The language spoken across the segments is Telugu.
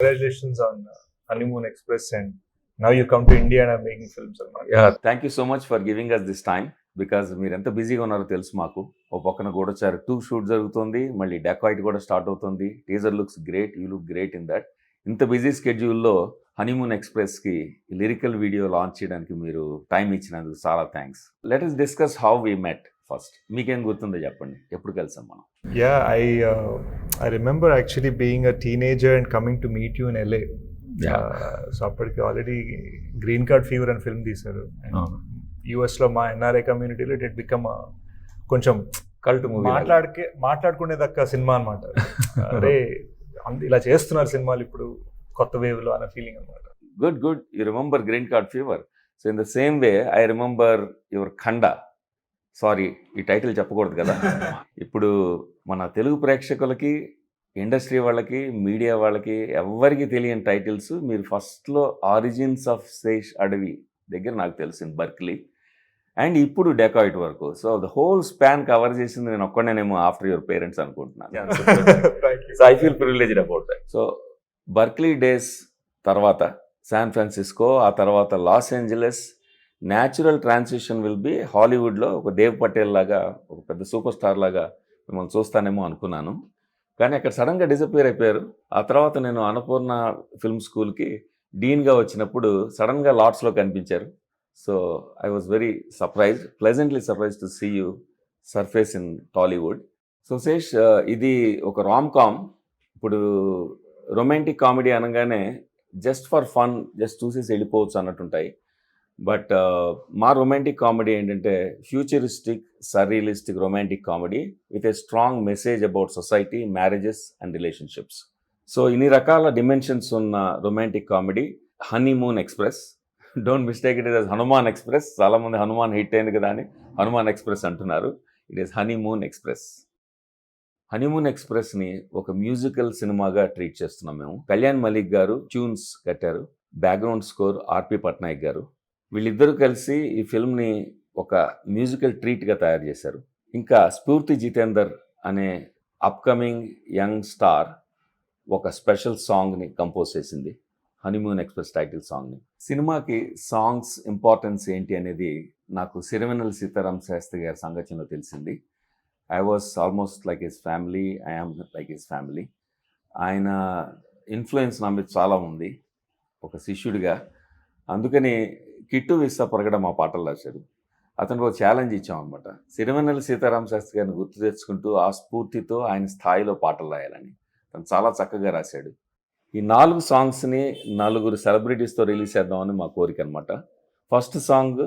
Congratulations on Honeymoon Express, and now you come to India and are making films. Thank you so much for giving us this time because మీరు ఎంత బిజీగా ఉన్నారో తెలుసు మాకు. ఓ పక్కన గూఢచారి 2 షూట్ జరుగుతుంది, మళ్ళీ డెకాయిట్ కూడా స్టార్ట్ అవుతుంది. Teaser looks great, you look great in that. ఇంత బిజీ స్కెడ్యూల్లో హనీమూన్ ఎక్స్ప్రెస్కి లిరికల్ వీడియో లాంచ్ చేయడానికి మీరు టైం ఇచ్చినందుకు చాలా thanks. Let us discuss how we met first. మీకేం గుర్తుందో చెప్పండి, ఎప్పుడు కలిసాం మనం? Yeah, I remember actually being a teenager and coming to meet you in LA. So అప్పటికి ఆల్రెడీ గ్రీన్ కార్డ్ ఫీవర్ అని ఫిల్మ్ తీశారు. యుఎస్లో మా ఎన్ఆర్ఐ కమ్యూనిటీలో ఇట్ బికమ్ కొంచెం కల్ట్ మూవీ, మాట్లాడుకునేదక్క సినిమా అనమాట. అరే ఇలా చేస్తున్నారు సినిమాలు ఇప్పుడు కొత్త వేవ్లో అన్న ఫీలింగ్ అనమాట. Good you remember green card fever. So in the same way I remember your ఖండా. సారీ, ఈ టైటిల్ చెప్పకూడదు కదా. ఇప్పుడు మన తెలుగు ప్రేక్షకులకి, ఇండస్ట్రీ వాళ్ళకి, మీడియా వాళ్ళకి ఎవ్వరికి తెలియని టైటిల్స్ మీరు ఫస్ట్లో ఆరిజిన్స్ ఆఫ్ శేష్ అడవి దగ్గర నాకు తెలిసింది, బర్క్లీ, అండ్ ఇప్పుడు డెకాయిట్ వరకు. So the whole span cover చేసింది నేను ఒక్కడనేమో ఆఫ్టర్ యువర్ పేరెంట్స్ అనుకుంటున్నాను. So I feel privileged about that. So Berkeley days తర్వాత శాన్ ఫ్రాన్సిస్కో, ఆ తర్వాత Los Angeles, natural transition will be హాలీవుడ్లో ఒక దేవ్ పటేల్ లాగా, ఒక పెద్ద సూపర్ స్టార్ లాగా మిమ్మల్ని చూస్తానేమో అనుకున్నాను. కానీ అక్కడ సడన్గా డిసపియర్ అయిపోయారు. ఆ తర్వాత నేను అన్నపూర్ణ ఫిల్మ్ స్కూల్కి డీన్గా వచ్చినప్పుడు సడన్గా లాట్స్లో కనిపించారు. So I was very surprised, pleasantly surprised to see you surface in Tollywood. So Sesh, ఇది ఒక రామ్ కామ్. ఇప్పుడు రొమాంటిక్ కామెడీ అనగానే జస్ట్ ఫర్ ఫన్, జస్ట్ చూసేసి వెళ్ళిపోవచ్చు అన్నట్టుంటాయి. బట్ మా రొమాంటిక్ కామెడీ ఏంటంటే futuristic, surrealistic romantic comedy with a strong message about society, marriages and relationships. So ఇన్ని రకాల డిమెన్షన్స్ ఉన్న romantic comedy honeymoon express. Don't mistake it is Hanuman express. చాలామంది హనుమాన్ హిట్ అయింది కదా అని హనుమాన్ ఎక్స్ప్రెస్ అంటున్నారు. It is honeymoon express. Honeymoon ఎక్స్ప్రెస్ని ఒక మ్యూజికల్ సినిమాగా ట్రీట్ చేస్తున్నాం మేము. కళ్యాణ్ మలిక్ గారు ట్యూన్స్ కట్టారు, బ్యాక్గ్రౌండ్ స్కోర్ ఆర్పి పట్నాయక్ గారు. వీళ్ళిద్దరూ కలిసి ఈ ఫిల్మ్ని ఒక మ్యూజికల్ ట్రీట్గా తయారు చేశారు. ఇంకా స్ఫూర్తి జితేందర్ అనే అప్కమింగ్ యంగ్ స్టార్ ఒక స్పెషల్ సాంగ్ని కంపోజ్ చేసింది, హనీమూన్ ఎక్స్ప్రెస్ టైటిల్ సాంగ్ని. సినిమాకి సాంగ్స్ ఇంపార్టెన్స్ ఏంటి అనేది నాకు సిరివెన్నెల సీతారాం శాస్త్రి గారి సంగతిలో తెలిసింది. I was almost like his family, I am like his family. ఆయన ఇన్ఫ్లుయెన్స్ నా మీద చాలా ఉంది ఒక శిష్యుడిగా. అందుకని కిట్టు విశ్వపరగడ మా పాటలు రాశాడు. అతనికి ఒక ఛాలెంజ్ ఇచ్చాం అనమాట, సిరివెన్నెల సీతారాం శాస్త్రి గారిని గుర్తు తెచ్చుకుంటూ ఆ స్ఫూర్తితో ఆయన స్థాయిలో పాటలు రాయాలని. తను చాలా చక్కగా రాశాడు. ఈ 4 సాంగ్స్ని 4 సెలబ్రిటీస్తో రిలీజ్ చేద్దామని మా కోరిక అనమాట. ఫస్ట్ సాంగ్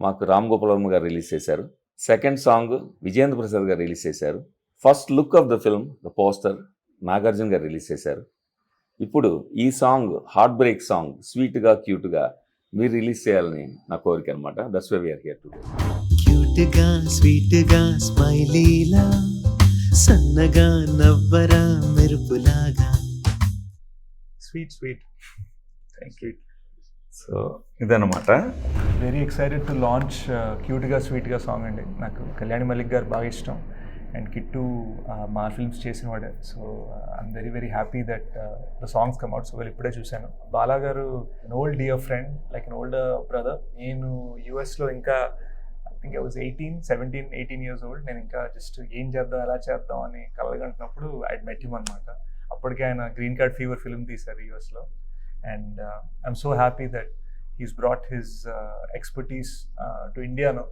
మాకు రామ్ గోపాల్ వర్మ గారు రిలీజ్ చేశారు. సెకండ్ సాంగ్ విజేంద్ర ప్రసాద్ గారు రిలీజ్ చేశారు. First look of the film, the poster, Nagarjuna గారు రిలీజ్ చేశారు. ఇప్పుడు ఈ సాంగ్, హార్ట్ బ్రేక్ సాంగ్, స్వీట్గా క్యూట్గా మీరు రిలీజ్ చేయాలని నా కోరిక అనమాట. That's why we are here today. క్యూట్గా స్వీట్గా స్మైలీలా, సన్నగా నవ్వరా మెరుపులాగా. Sweet thank you. సో ఇదన్నమాట. వెరీ ఎక్సైటెడ్ టు లాంచ్ క్యూట్గా స్వీట్గా సాంగ్ అండి. నాకు కళ్యాణి మలిక్ గారు బాగా ఇష్టం, అండ్ కిట్టు మా ఫిల్మ్స్ చేసిన వాడే. So I'm very happy that the songs come out so well. ఇప్పుడే చూశాను. బాలా గారు an old dear friend, like an old brother. నేను యూఎస్లో ఇంకా I think I was 18 years old. నేను ఇంకా జస్ట్ ఏం చేద్దాం, ఎలా చేద్దాం అని కలగంటున్నప్పుడు ఐ మెట్ హిమ్ అనమాట. అప్పటికే ఆయన గ్రీన్ కార్డ్ ఫీవర్ ఫిల్మ్ తీశారు యూఎస్లో. And I'm so happy that he's brought his expertise to ఇండియాను.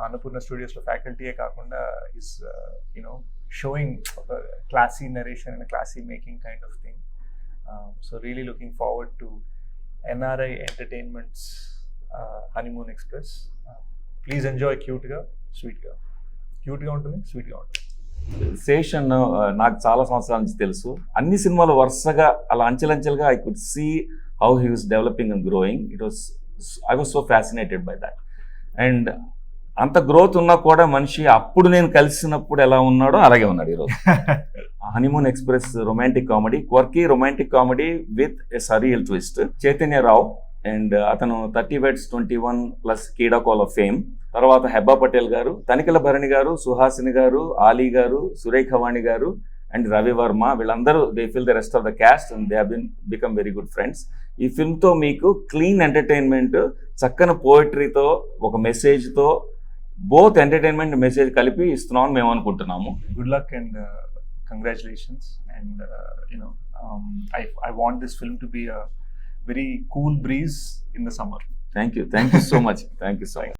అన్నపూర్ణ స్టూడియోస్లో ఫ్యాకల్టీయే కాకుండా is showing classy narration and classy making kind of thing. So really looking forward to NRI entertainments honeymoon express. Please enjoy క్యూట్గా స్వీట్గా. క్యూట్గా ఉంటుంది, స్వీట్గా ఉంటుంది. శేష్ అన్న నాకు చాలా సంవత్సరాల నుంచి తెలుసు. అన్ని సినిమాలు వరుసగా అలా అంచెలంచెలుగా I could see how he was developing and growing. I was so fascinated by that. And అంత గ్రోత్ ఉన్నా కూడా మనిషి అప్పుడు నేను కలిసినప్పుడు ఎలా ఉన్నాడో అలాగే ఉన్నాడు ఈరోజు. Honeymoon express romantic comedy, quirky romantic comedy with a surreal twist. Chaitanya Rao and అతను 30 Weds 21 plus Keeda cola of fame. తర్వాత హెబ్బా పటేల్ గారు, తనికెల భరణి గారు, సుహాసిని గారు, ఆలీ గారు, సురేఖవాణి గారు, అండ్ రవి వర్మ, వీళ్ళందరూ they feel the rest of the cast and they become very good friends. ఈ ఫిల్మ్తో మీకు క్లీన్ ఎంటర్టైన్మెంట్, చక్కని పోయిటరీతో, ఒక మెసేజ్తో, బోత్ ఎంటర్టైన్మెంట్ మెసేజ్ కలిపి ఇస్తున్నాం మేము అనుకుంటున్నాము. Good luck and congratulations. And I want this film to be a very cool breeze in the summer. Thank you so much.